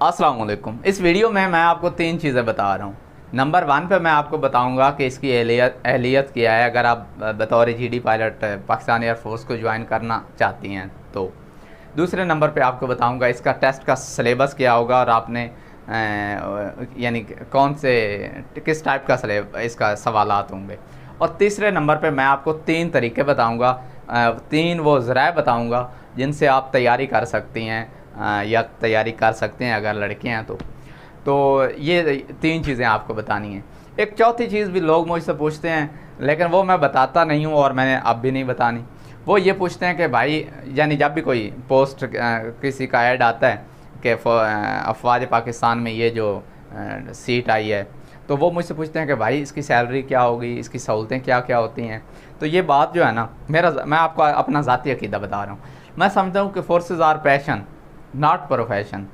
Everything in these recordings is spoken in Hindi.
अस्सलाम वालेकुम। इस वीडियो में मैं आपको तीन चीज़ें बता रहा हूँ। नंबर वन पे मैं आपको बताऊंगा कि इसकी अहलियत क्या है अगर आप बतौर जीडी पायलट पाकिस्तान एयरफोर्स को ज्वाइन करना चाहती हैं तो। दूसरे नंबर पे आपको बताऊंगा इसका टेस्ट का सिलेबस क्या होगा और आपने यानी कौन से किस टाइप का इसका सवालात होंगे। और तीसरे नंबर पे मैं आपको तीन तरीके बताऊंगा, तीन वो ज़राए बताऊंगा जिनसे आप तैयारी कर सकती हैं या तैयारी कर सकते हैं अगर लड़के हैं तो ये तीन चीज़ें आपको बतानी हैं। एक चौथी चीज़ भी लोग मुझसे पूछते हैं लेकिन वो मैं बताता नहीं हूँ और मैंने अब भी नहीं बतानी। वो ये पूछते हैं कि भाई यानी जब भी कोई पोस्ट किसी का ऐड आता है कि अफवाज पाकिस्तान में ये जो सीट आई है तो वो मुझसे पूछते हैं कि भाई इसकी सैलरी क्या होगी, इसकी सहूलतें क्या क्या होती हैं। तो ये बात जो है ना, मैं आपको अपना ज़ाती अकीदा बता रहा हूँ। मैं समझता हूँ कि forces are passion not profession.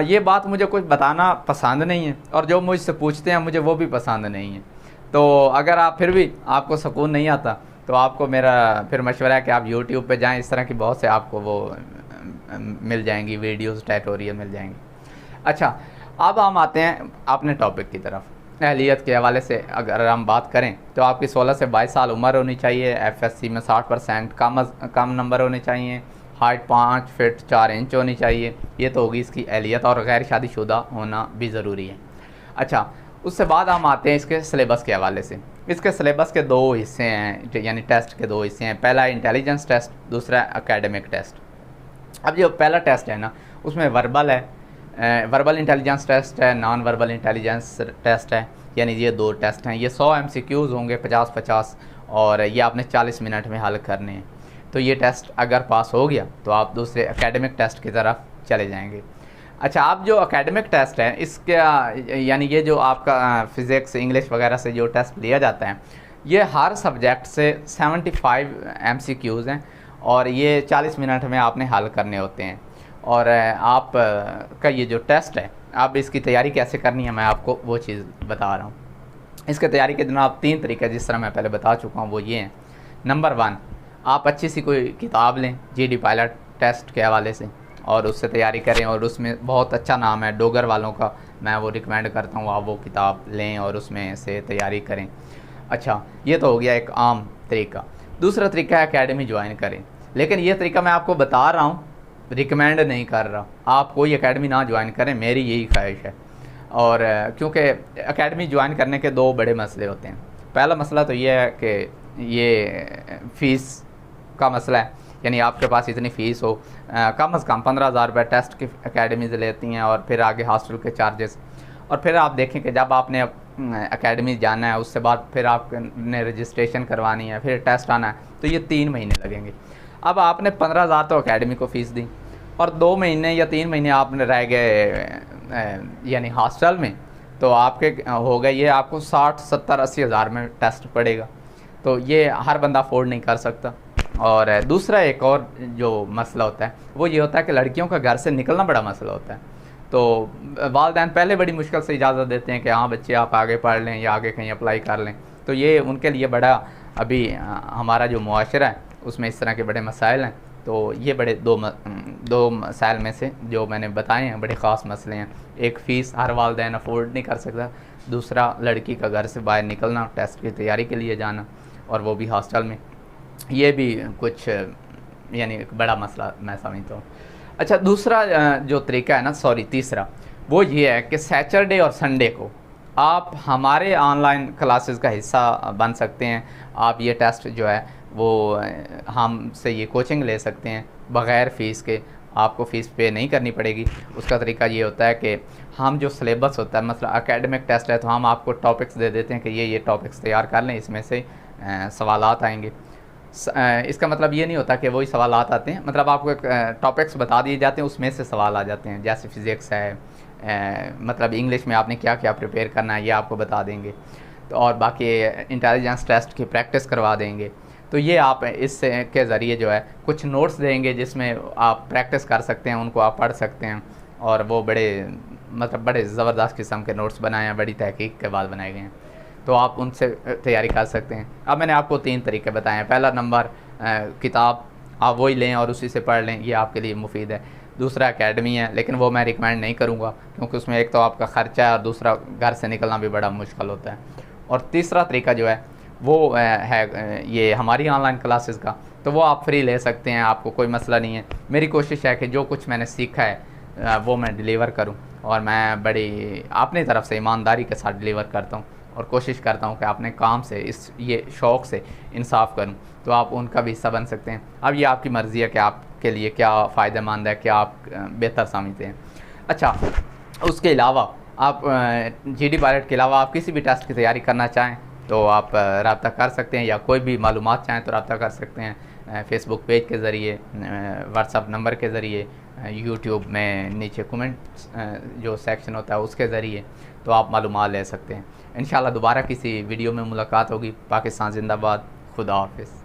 ये बात मुझे कुछ बताना पसंद नहीं है और जो मुझसे पूछते हैं मुझे वो भी पसंद नहीं है। तो अगर आप फिर भी आपको सुकून नहीं आता तो आपको मेरा फिर मशवरा है कि आप YouTube पे जाएं, इस तरह की बहुत से आपको वो मिल जाएंगी वीडियोस, ट्यूटोरियल मिल जाएंगे। अच्छा, अब हम आते हैं अपने टॉपिक की तरफ। अहलियत के हवाले से अगर हम बात करें तो आपकी 16 से 22 साल उम्र होनी चाहिए, FSC में 60% कम नंबर होने चाहिए, हाइट 5 फीट 4 इंच होनी चाहिए। ये तो होगी इसकी अहलियत, और गैर शादीशुदा होना भी ज़रूरी है। अच्छा, उससे बाद हम आते हैं इसके सिलेबस के हवाले से। इसके सिलेबस के दो हिस्से हैं, यानी टेस्ट के दो हिस्से हैं। पहला इंटेलिजेंस टेस्ट, दूसरा एकेडमिक टेस्ट। अब जो पहला टेस्ट है ना उसमें वर्बल है, वर्बल इंटेलिजेंस टेस्ट है, नॉन वर्बल इंटेलिजेंस टेस्ट है। यानी ये दो टेस्ट हैं। ये 100 MCQs होंगे, 50-50, और ये आपने 40 मिनट में हल करने हैं। तो ये टेस्ट अगर पास हो गया तो आप दूसरे एकेडमिक टेस्ट की तरफ चले जाएंगे। अच्छा, आप जो एकेडमिक टेस्ट है इसका यानी ये जो आपका फ़िज़िक्स इंग्लिश वगैरह से जो टेस्ट लिया जाता है ये हर सब्जेक्ट से 75 MCQs हैं और ये 40 मिनट में आपने हल करने होते हैं। और आप का ये जो टेस्ट है, आप इसकी तैयारी कैसे करनी है मैं आपको वो चीज़ बता रहा हूँ। इसके तैयारी के जनाब तीन तरीके जिस तरह मैं पहले बता चुका हूँ वो ये हैं। नंबर 1, आप अच्छी सी कोई किताब लें जीडी पायलट टेस्ट के हवाले से और उससे तैयारी करें। और उसमें बहुत अच्छा नाम है डोगर वालों का, मैं वो रिकमेंड करता हूँ आप वो किताब लें और उसमें से तैयारी करें। अच्छा, ये तो हो गया एक आम तरीका। दूसरा तरीका है एकेडमी ज्वाइन करें, लेकिन ये तरीका मैं आपको बता रहा हूँ, रिकमेंड नहीं कर रहा। आप कोई एकेडमी ना ज्वाइन करें, मेरी यही ख्वाहिश है। और क्योंकि एकेडमी ज्वाइन करने के दो बड़े मसले होते हैं। पहला मसला तो ये है कि ये फ़ीस का मसला है, यानी आपके पास इतनी फ़ीस हो, कम से कम 15,000 रुपये टेस्ट की एकेडमीज़ लेती हैं और फिर आगे हॉस्टल के चार्जेस। और फिर आप देखें कि जब आपने एकेडमी जाना है उससे बाद फिर आपने रजिस्ट्रेशन करवानी है, फिर टेस्ट आना है, तो ये 3 महीने लगेंगे। अब आपने 15,000 तो एकेडमी को फ़ीस दी और 2 महीने या 3 महीने आपने रह गए यानी हॉस्टल में, तो आपके हो गए ये आपको 60, 70, 80 हज़ार में टेस्ट पड़ेगा। तो ये हर बंदा अफोर्ड नहीं कर सकता। और दूसरा एक और जो मसला होता है वो ये होता है कि लड़कियों का घर से निकलना बड़ा मसला होता है। तो वालिदैन पहले बड़ी मुश्किल से इजाज़त देते हैं कि हाँ बच्चे आप आगे पढ़ लें या आगे कहीं अप्लाई कर लें। तो ये उनके लिए बड़ा अभी हमारा जो मुआशरा है उसमें इस तरह के बड़े मसाइल हैं। तो ये बड़े दो मसाइल में से जो मैंने बताए हैं बड़े ख़ास मसले हैं। एक फ़ीस हर वालिदैन अफोर्ड नहीं कर सकता, दूसरा लड़की का घर से बाहर निकलना टेस्ट की तैयारी के लिए जाना और वो भी हॉस्टल में, ये भी कुछ यानी एक बड़ा मसला मैं समझता हूँ। अच्छा, दूसरा जो तरीका है ना, तीसरा, वो ये है कि सैटरडे और संडे को आप हमारे ऑनलाइन क्लासेस का हिस्सा बन सकते हैं। आप ये टेस्ट जो है वो हमसे ये कोचिंग ले सकते हैं बग़ैर फ़ीस के, आपको फ़ीस पे नहीं करनी पड़ेगी। उसका तरीका ये होता है कि हम जो सिलेबस होता है, मतलब एकेडमिक टेस्ट है तो हम आपको टॉपिक्स दे देते हैं कि ये टॉपिक्स तैयार कर लें, इसमें से सवालात आएंगे। इसका मतलब ये नहीं होता कि वही सवालात आते हैं, मतलब आपको एक टॉपिक्स बता दिए जाते हैं, उसमें से सवाल आ जाते हैं। जैसे फ़िज़िक्स है, मतलब इंग्लिश में आपने क्या क्या प्रिपेयर करना है ये आपको बता देंगे। तो और बाकी इंटेलिजेंस टेस्ट की प्रैक्टिस करवा देंगे। तो ये आप इससे के ज़रिए जो है कुछ नोट्स देंगे जिसमें आप प्रैक्टिस कर सकते हैं, उनको आप पढ़ सकते हैं। और वो बड़े ज़बरदस्त किस्म के नोट्स बनाए हैं, बड़ी तहकीक के बाद बनाए गए हैं, तो आप उनसे तैयारी कर सकते हैं। अब मैंने आपको 3 तरीके बताए हैं। पहला नंबर किताब आप वही लें और उसी से पढ़ लें, ये आपके लिए मुफीद है। दूसरा एकेडमी है, लेकिन वो मैं रिकमेंड नहीं करूँगा, क्योंकि उसमें एक तो आपका ख़र्चा है और दूसरा घर से निकलना भी बड़ा मुश्किल होता है। और तीसरा तरीका जो है वो है ये हमारी ऑनलाइन क्लासेस का, तो वो आप फ्री ले सकते हैं, आपको कोई मसला नहीं है। मेरी कोशिश है कि जो कुछ मैंने सीखा है वो मैं डिलीवर करूं, और मैं बड़ी अपनी तरफ से ईमानदारी के साथ डिलीवर करता हूं, और कोशिश करता हूं कि अपने काम से ये शौक़ से इंसाफ करूं, तो आप उनका भी हिस्सा बन सकते हैं। अब ये आपकी मर्ज़ी है कि आपके लिए क्या फ़ायदेमंद है, क्या आप बेहतर समझते हैं। अच्छा, उसके अलावा आप जीडी पायलट के अलावा आप किसी भी टेस्ट की तैयारी करना चाहें तो आप रब्ता कर सकते हैं, या कोई भी मालूमात चाहें तो रब्ता कर सकते हैं फेसबुक पेज के ज़रिए, व्हाट्सअप नंबर के ज़रिए, यूट्यूब में नीचे कमेंट जो सेक्शन होता है उसके ज़रिए, तो आप मालूमात ले सकते हैं। इंशाल्लाह दोबारा किसी वीडियो में मुलाकात होगी। पाकिस्तान जिंदाबाद। खुदा हाफिज़।